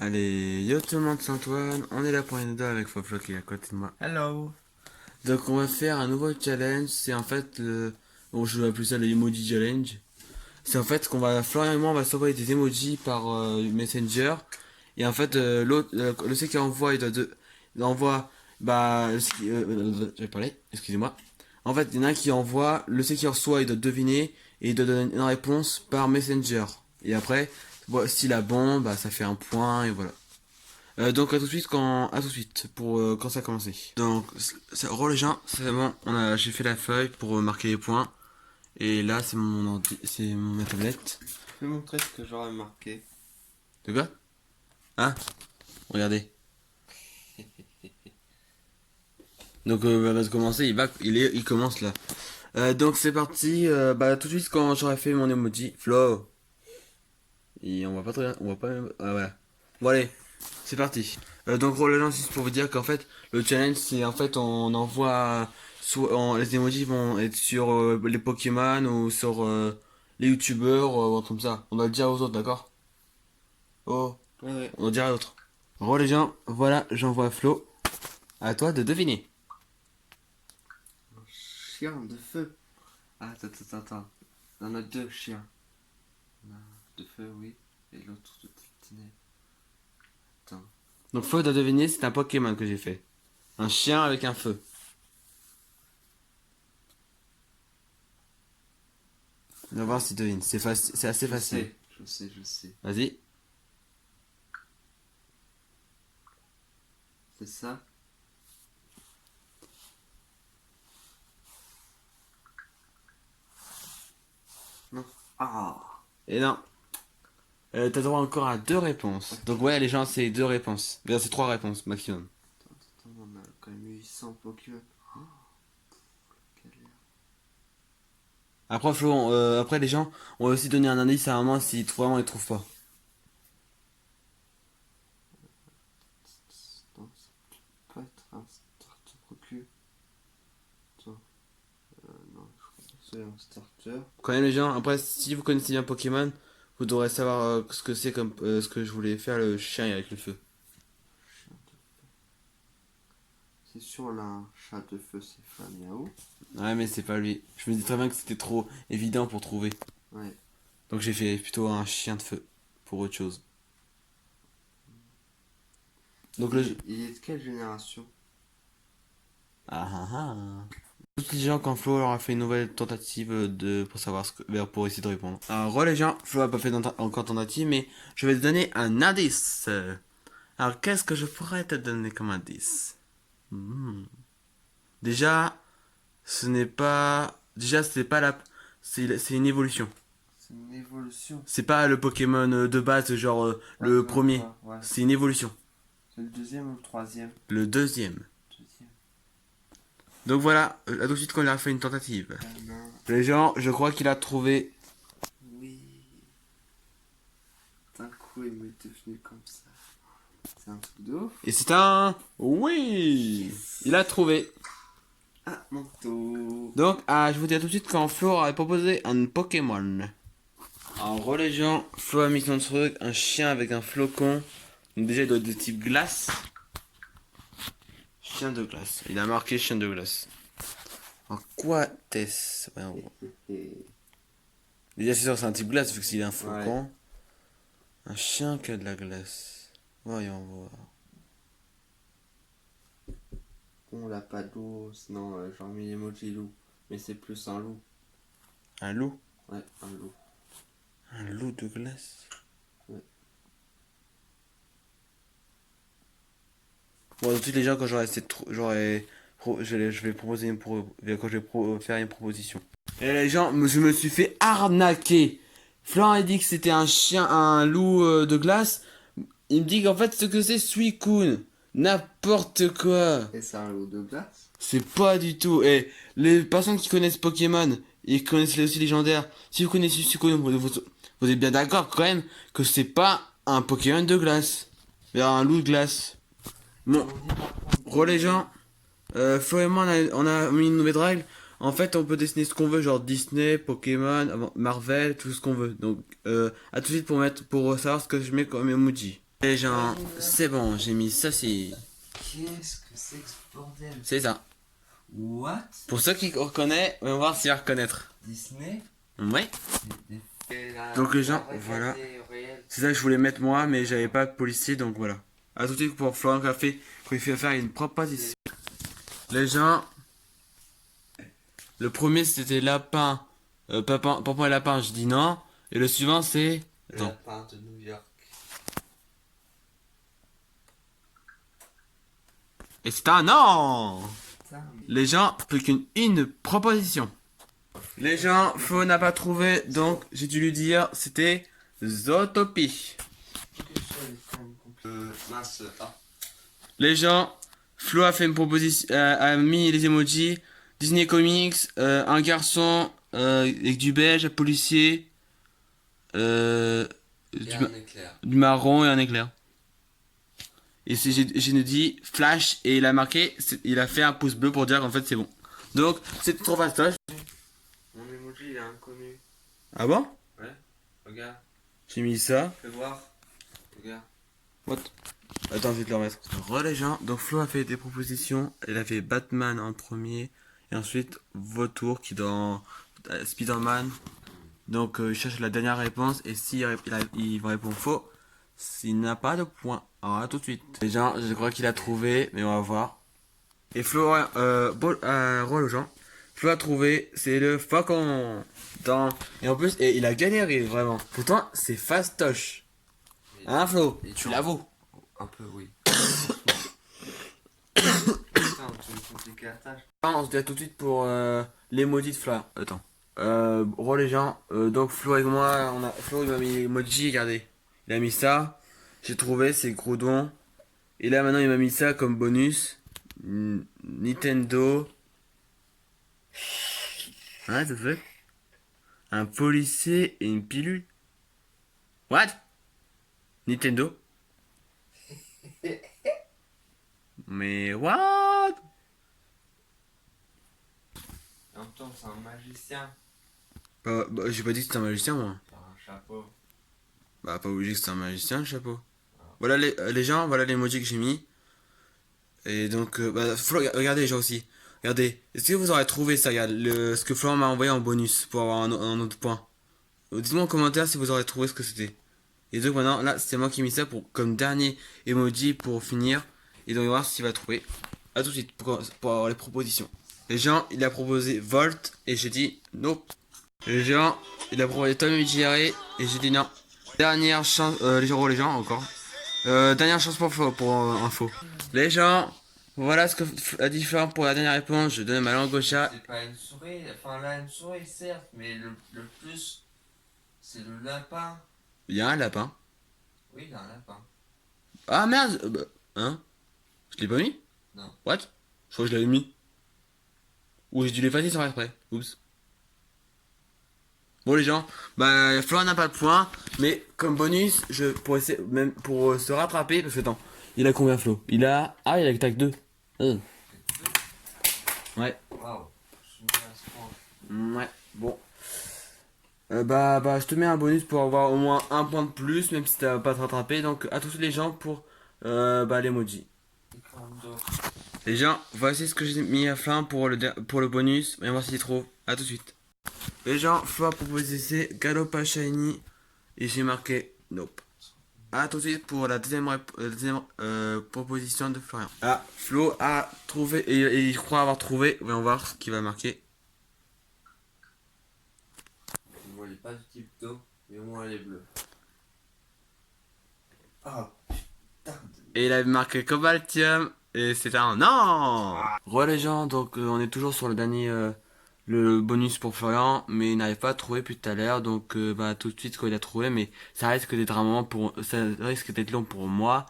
Allez, yo tout le monde, c'est Antoine, on est là pour une vidéo avec Foflo qui est à côté de moi. Hello. Donc on va faire un nouveau challenge, c'est en fait bon, je vais appeler ça le emoji challenge. C'est en fait qu'on va, Florian et moi on va s'envoyer des emojis par Messenger. Et en fait l'autre, le C qui envoie, il envoie, bah, je vais parler, excusez-moi. En fait il y en a un qui envoie, le C qui reçoit il doit deviner et il doit donner une réponse par Messenger. Et après, bon, s'il a bon, bah ça fait un point et voilà. Donc à tout de suite pour quand ça a commencé. Donc les gens, c'est bon, j'ai fait la feuille pour marquer les points et là c'est ma tablette. Je vais montrer ce que j'aurais marqué. De quoi? Hein? Regardez. Donc on va commencer, il commence là. Donc c'est parti, bah tout de suite quand j'aurai fait mon emoji, Flo. Et on va pas très, on va pas même, ah voilà. Bon allez, c'est parti. Donc Roland, juste pour vous dire qu'en fait le challenge c'est en fait on envoie les emojis vont être sur les Pokémon ou sur les youtubeurs ou comme ça. On va le dire aux autres, d'accord? Oh, Ouais, ouais. on va dire à l'autre. Les gens, voilà, j'envoie Flo. À toi de deviner. Un chien de feu. Ah, attends. Il y en a deux chiens. Il y en a un de feu, oui. Et l'autre de ténèbres. Attends. Donc Flo de deviner, c'est un Pokémon que j'ai fait. Un chien avec un feu. On va voir si tu devines. C'est facile, c'est assez facile. Je sais. Vas-y. C'est ça? Non. Ah. Et non. T'as droit encore à deux réponses. Donc ouais, les gens, c'est deux réponses. D'ailleurs, c'est trois réponses maximum. Attends, on a quand même 800 Pokémon. Oh, galère. Après, Flo, après les gens, on va aussi donner un indice à un moment s'ils vraiment ils trouvent pas. Attends, ça peut pas être un starter recul. Attends. Non, je crois que c'est un starter. Quand même les gens, après si vous connaissez bien Pokémon, vous devrez savoir ce que c'est comme ce que je voulais faire le chien avec le feu. Chien de- C'est sûr, on a un chat de feu, c'est Flamiao. Ouais, mais c'est pas lui. Je me dis très bien que c'était trop évident pour trouver. Ouais. Donc j'ai fait plutôt un chien de feu pour autre chose. Donc le Il est de quelle génération? ah ah ah. Tous les gens quand Flo leur a fait une nouvelle tentative pour savoir pour essayer de répondre. Alors les gens, Flo a pas fait encore tentative, mais je vais te donner un indice. Alors qu'est-ce que je pourrais te donner comme indice? Hmm. Déjà, ce n'est pas, déjà c'est pas la, c'est une évolution. C'est une évolution. C'est pas le Pokémon de base genre le premier. Ouais. C'est une évolution. C'est le deuxième ou le troisième? Le deuxième. Deuxième. Donc voilà, à tout de suite qu'on a fait une tentative. Ah non. Les gens, je crois qu'il a trouvé. Oui. D'un coup, il m'est devenu comme ça. C'est un truc de ouf. Et c'est un... Oui. Il a trouvé. Ah, mon tour. Donc, je vous dis à tout de suite quand Flo a proposé un Pokémon. En gros, les gens, Flo a mis son truc, un chien avec un flocon. Donc déjà, il doit être de type glace. Chien de glace. Il a marqué chien de glace. En quoi t'es-ce? Ouais, en gros. Déjà, c'est sûr, c'est un type glace vu que s'il a un flocon. Un chien qui a de la glace. Voyons voir. On l'a pas d'eau, sinon j'aurais mis l'emoji loup. Mais c'est plus un loup. Un loup? Ouais, un loup. Un loup de glace? Ouais. Bon, tous les gens, quand j'aurai essayé de je vais proposer quand je vais faire une proposition. Et les gens, je me suis fait arnaquer. Florent a dit que c'était un chien, un loup de glace. Il me dit qu'en fait, ce que c'est Suicune. N'importe quoi. Et c'est un loup de glace? C'est pas du tout. Et les personnes qui connaissent Pokémon et qui connaissent les aussi légendaires, si vous connaissez Suicune, vous êtes bien d'accord quand même que c'est pas un Pokémon de glace. Mais un loup de glace. Bon, les gens, Flo et moi, on a mis une nouvelle règle. En fait, on peut dessiner ce qu'on veut, genre Disney, Pokémon, Marvel, tout ce qu'on veut. Donc, à tout de suite pour savoir ce que je mets comme emoji. Les gens, c'est bon, j'ai mis ceci. Qu'est-ce que c'est que ce bordel? C'est ça. What? Pour ceux qui reconnaissent, on va voir s'ils vont reconnaître. Disney? Ouais. Et Donc les gens, la voilà. réalité réelle. C'est ça que je voulais mettre moi, mais j'avais pas de policier, donc voilà. A tout de suite pour Florent Café, quand il fait faire une proposition. Les gens, le premier c'était lapin, papa et lapin, je dis non. Et le suivant c'est... Le Attends. lapin de New York. Et c'est un non. Putain, mais... Les gens, plus qu'une proposition. Les gens, Flo n'a pas trouvé, donc j'ai dû lui dire c'était Zootopie. mince. Ah. Les gens, Flo a fait une proposition, a mis les emojis, Disney Comics, un garçon avec du beige, un policier, Et un éclair. du marron et un éclair. Et j'ai dit Flash et il a marqué, il a fait un pouce bleu pour dire qu'en fait c'est bon. Donc c'est trop fastoche. Mon emoji il est inconnu. Ah bon? Ouais. Regarde. J'ai mis ça. Fais voir. Regarde. What? Attends, je vais te le remettre. Re les gens, donc Flo a fait des propositions. Elle a fait Batman en premier. Et ensuite Vautour qui est dans Spider-Man. Donc il cherche la dernière réponse. Et si il répond faux, il n'a pas de point. Alors à tout de suite. Les gens, je crois qu'il a trouvé, mais on va voir. Et Flo, re les gens. Flo a trouvé, c'est le faucon. Et en plus, il a galéré vraiment. Pourtant, c'est fastoche. Hein Flo? Et Tu non. l'avoues. Un peu, oui. Putain, tu me compliques la tâche. On se dit à tout de suite pour l'emoji de Flo. Attends. Les gens. Donc Flo avec moi, Flo il m'a mis l'emoji, regardez. Il a mis ça. J'ai trouvé, c'est Groudon. Et là maintenant il m'a mis ça comme bonus. Nintendo. Ah, ça fait un policier et une pilule. What? Nintendo? Mais what? En même temps, c'est un magicien. J'ai pas dit que c'était un magicien moi. Par un chapeau. Bah pas obligé que c'est un magicien le chapeau. Voilà les gens, voilà l'emoji que j'ai mis. Et donc, regardez les gens aussi. Regardez, est-ce que vous aurez trouvé ça? Regarde, ce que Florent m'a envoyé en bonus pour avoir un autre point. Dites-moi en commentaire si vous aurez trouvé ce que c'était. Et donc maintenant, là, c'est moi qui ai mis ça comme dernier emoji pour finir. Et donc, on va voir s'il va trouver. A tout de suite pour avoir les propositions. Les gens, il a proposé Volt et j'ai dit nope. Les gens, il a proposé Tom et Jerry et j'ai dit non. Dernière chance, les gens encore. Dernière chance pour info. Les gens, voilà ce que a dit Florent pour la dernière réponse. Je donne ma langue au chat. C'est pas une souris. Enfin, là, une souris, certes. Mais le plus, c'est le lapin. Il y a un lapin. Oui, il y a un lapin. Ah merde, hein? Je l'ai pas mis? Non. What? Je crois que je l'avais mis. Ou j'ai dû l'effacer sans faire exprès. Oups. Bon les gens, bah Florent n'a pas de point, mais comme bonus, pour essayer, même pour se rattraper, parce que attends, il a combien Flo? Il a que tac 2. Ouais. Waouh. Je suis mis à ce point. Ouais, bon. Je te mets un bonus pour avoir au moins un point de plus, même si t'as pas te rattraper. Donc à tous les gens pour l'emoji. Les gens, voici ce que j'ai mis à fin pour le bonus. Et on va voir s'il trouve. À tout de suite. Les gens, Flo a proposé Galopa Shiny et j'ai marqué nope. A tout de suite pour la deuxième proposition de Florian. Ah, Flo a trouvé et il croit avoir trouvé. On va voir ce qu'il va marquer. Moi, elle est pas du type d'eau, mais au moins elle est bleue. Ah, putain. Et il avait marqué Cobaltium et c'était un non. Re les gens, donc on est toujours sur le dernier le bonus pour Florian, mais il n'arrive pas à trouver depuis tout à l'heure, donc tout de suite quand il a trouvé, mais ça risque d'être un moment ça risque d'être long pour moi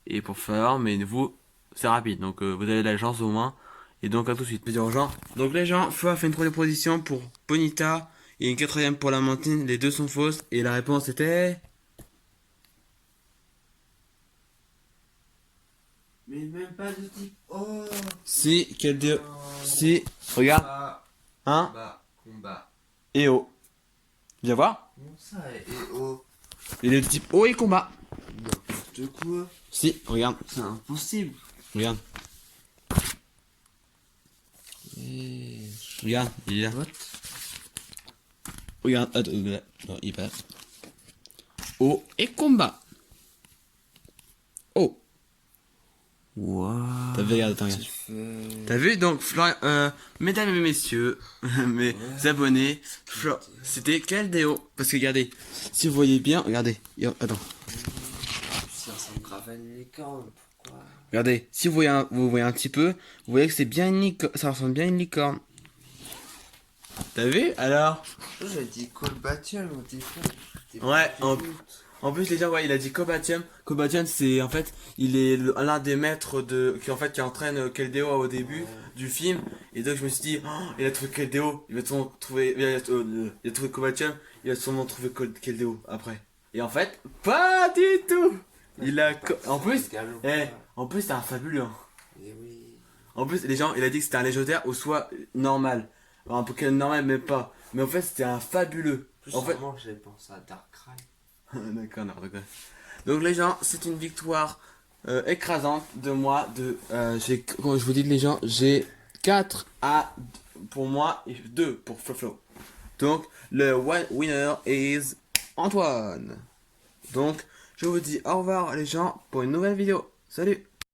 et pour Florian, mais vous c'est rapide, donc vous avez de la chance au moins. Et donc à tout de suite. Aux gens. Donc les gens, Flo a fait une troisième position pour Bonita et une quatrième pour Lamantine, les deux sont fausses et la réponse était... Mais même pas de type. Oh. Si, quel dieu? Si, regarde. Combat. Hein? Combat. Et O. Viens voir. Comment ça et oh. Il est de type O et combat. Non. De quoi? Si, regarde, C'est impossible. regarde, regarde, il est là. What? Regarde, attends, là. Non, il passe. Oh, et combat. Oh, Waouh. t'as vu, regarde, attends, regarde. T'as vu, donc, mesdames et messieurs, mes abonnés, c'était Keldeo. Parce que regardez, si vous voyez bien, regardez, attends, Ça ressemble grave à une licorne, pourquoi? regardez, si vous voyez un petit peu, vous voyez que c'est bien une licorne, ça ressemble bien à une licorne. T'as vu, alors? J'ai dit Colbatium au départ. Ouais, en plus, les gens, ouais, il a dit Kobatium. Kobatium, c'est, en fait, il est l'un des maîtres qui entraîne Keldeo au début du film. Et donc, je me suis dit, oh, il a trouvé Keldeo, il va sûrement trouver, il a trouvé Kobatium, il va sûrement trouver Keldeo après. Et en fait, pas du tout! En plus, en plus, c'est un fabuleux. Hein. Et oui. En plus, les gens, il a dit que c'était un légendaire ou soit normal. Alors, un Pokémon normal, mais pas. Mais en fait, c'était un fabuleux. Plus En fait, j'avais pensé à Darkrai. d'accord, n'importe quoi. Donc les gens, c'est une victoire écrasante de moi. Comme je vous dis les gens, j'ai 4 à pour moi et 2 pour Flo. Donc le winner is Antoine. Donc je vous dis au revoir les gens pour une nouvelle vidéo. Salut!